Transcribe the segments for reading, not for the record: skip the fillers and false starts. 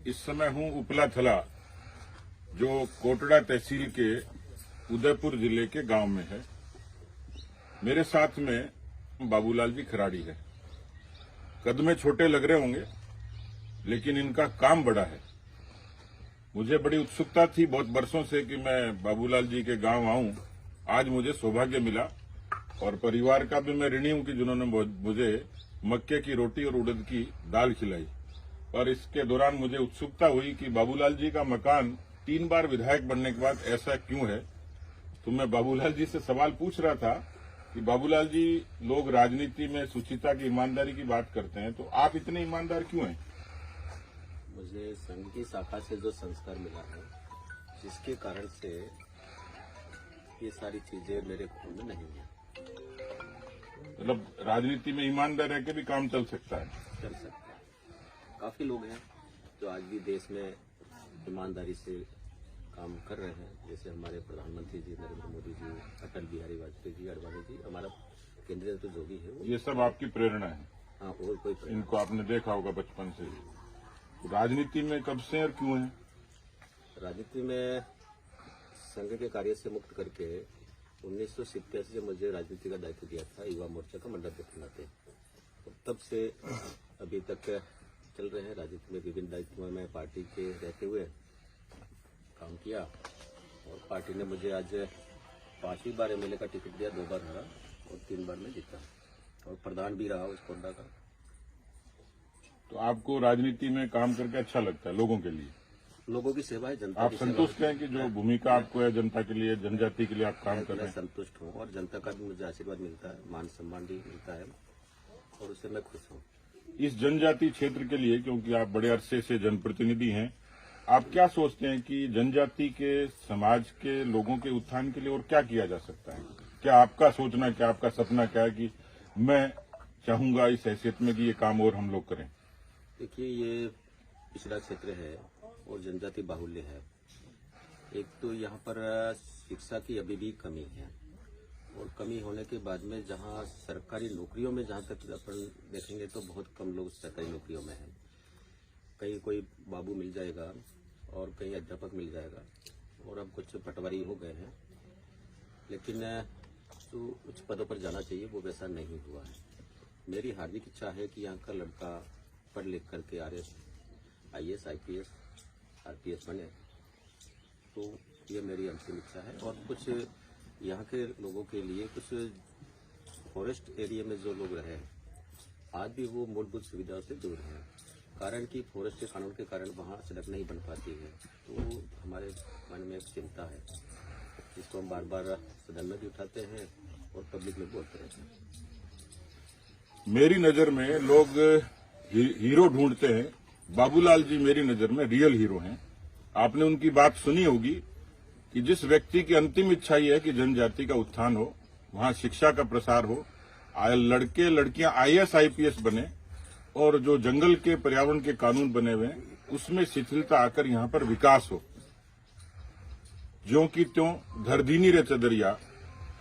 इस समय हूं उपला थला, जो कोटड़ा तहसील के उदयपुर जिले के गांव में है। मेरे साथ में बाबूलाल जी खराड़ी है। कद में छोटे लग रहे होंगे, लेकिन इनका काम बड़ा है। मुझे बड़ी उत्सुकता थी बहुत वर्षों से कि मैं बाबूलाल जी के गांव आऊं। आज मुझे सौभाग्य मिला और परिवार का भी मैं ऋणी हूं कि जिन्होंने मुझे मक्के की रोटी और उड़द की दाल खिलाई। और इसके दौरान मुझे उत्सुकता हुई कि बाबूलाल जी का मकान 3 बार विधायक बनने के बाद ऐसा क्यों है। तो मैं बाबूलाल जी से सवाल पूछ रहा था कि बाबूलाल जी, लोग राजनीति में शुचिता की, ईमानदारी की बात करते हैं, तो आप इतने ईमानदार क्यों हैं? मुझे संघ की शाखा से जो संस्कार मिला है, जिसके कारण से ये सारी चीजें मेरे खून में नहीं है। मतलब राजनीति में ईमानदार रह के भी काम चल सकता है? चल सकता है। काफी लोग हैं जो आज भी देश में ईमानदारी से काम कर रहे हैं, जैसे हमारे प्रधानमंत्री जी नरेंद्र मोदी जी, अटल बिहारी वाजपेयी जी, अडवाणी जी, हमारा केंद्रीय तो जो भी है वो। ये सब आपकी प्रेरणा है? हाँ, और कोई प्रेरणा। इनको आपने देखा होगा बचपन से। राजनीति में कब से और क्यों है? राजनीति में संघ के कार्य से मुक्त करके 1987 से मुझे राजनीति का दायित्व दिया था, युवा मोर्चा का मंडल अध्यक्ष बनाते। तब से अभी तक चल रहे हैं। राजनीति में विभिन्न दायित्वों में पार्टी के रहते हुए काम किया और पार्टी ने मुझे आज 5वीं बार एमएलए का टिकट दिया, 2 बार हारा और 3 बार में जीता और प्रधान भी रहा उस कोंडा का। तो आपको राजनीति में काम करके अच्छा लगता है? लोगों के लिए, लोगों की सेवा है, जनता आप की संतुष्ट हैं कि जो भूमिका आपको है जनता के लिए, जनजाति के लिए आप काम कर रहे मैं हैं? संतुष्ट हूँ और जनता का भी मुझे आशीर्वाद मिलता है, मान सम्मान भी मिलता है और उससे मैं खुश हूँ। इस जनजाति क्षेत्र के लिए, क्योंकि आप बड़े अरसे से जनप्रतिनिधि हैं, आप क्या सोचते हैं कि जनजाति के समाज के लोगों के उत्थान के लिए और क्या किया जा सकता है? क्या आपका सोचना, क्या आपका सपना क्या है कि मैं चाहूंगा इस हैसियत में कि ये काम और हम लोग करें? देखिए, ये पिछड़ा क्षेत्र है और जनजाति बाहुल्य है। एक तो यहाँ पर शिक्षा की अभी भी कमी है और कमी होने के बाद में जहाँ सरकारी नौकरियों में जहाँ तक अपन देखेंगे तो बहुत कम लोग सरकारी नौकरियों में हैं। कहीं कोई बाबू मिल जाएगा और कहीं अध्यापक मिल जाएगा और अब कुछ पटवारी हो गए हैं, लेकिन जो उच्च पदों पर जाना चाहिए वो वैसा नहीं हुआ है। मेरी हार्दिक इच्छा है कि यहाँ का लड़का पढ़ लिख करके IAS, IPS, RPS बने, तो ये मेरी अंतिम इच्छा है। और कुछ यहाँ के लोगों के लिए कुछ फॉरेस्ट एरिया में जो लोग रहे आज भी वो मूलभूत सुविधाओं से दूर हैं, कारण कि फॉरेस्ट के कानून के कारण वहाँ सड़क नहीं बन पाती है। तो हमारे मन में एक चिंता है, जिसको हम बार बार सदन में भी उठाते हैं और पब्लिक में बोलते रहते हैं। मेरी नजर में लोग हीरो ढूंढते हैं, बाबूलाल जी मेरी नजर में रियल हीरो हैं। आपने उनकी बात सुनी होगी कि जिस व्यक्ति की अंतिम इच्छा ये है कि जनजाति का उत्थान हो, वहां शिक्षा का प्रसार हो, लड़के लड़कियां IAS, IPS बने और जो जंगल के पर्यावरण के कानून बने हुए हैं उसमें शिथिलता आकर यहां पर विकास हो। ज्यों की त्यों धरदीनी रे चदरिया।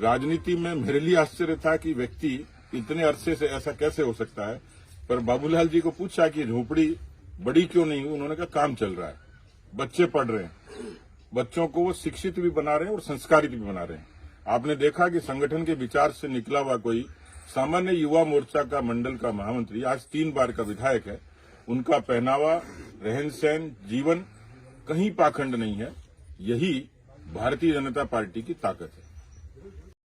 राजनीति में मेरे लिए आश्चर्य था कि व्यक्ति इतने अरसे से ऐसा कैसे हो सकता है, पर बाबूलाल जी को पूछा कि झोपड़ी बड़ी क्यों नहीं हुई, उन्होंने कहा काम चल रहा है, बच्चे पढ़ रहे हैं, बच्चों को वो शिक्षित भी बना रहे हैं और संस्कारित भी बना रहे हैं। आपने देखा कि संगठन के विचार से निकला हुआ कोई सामान्य युवा मोर्चा का मंडल का महामंत्री आज 3 बार का विधायक है। उनका पहनावा, रहन सहन, जीवन कहीं पाखंड नहीं है। यही भारतीय जनता पार्टी की ताकत है।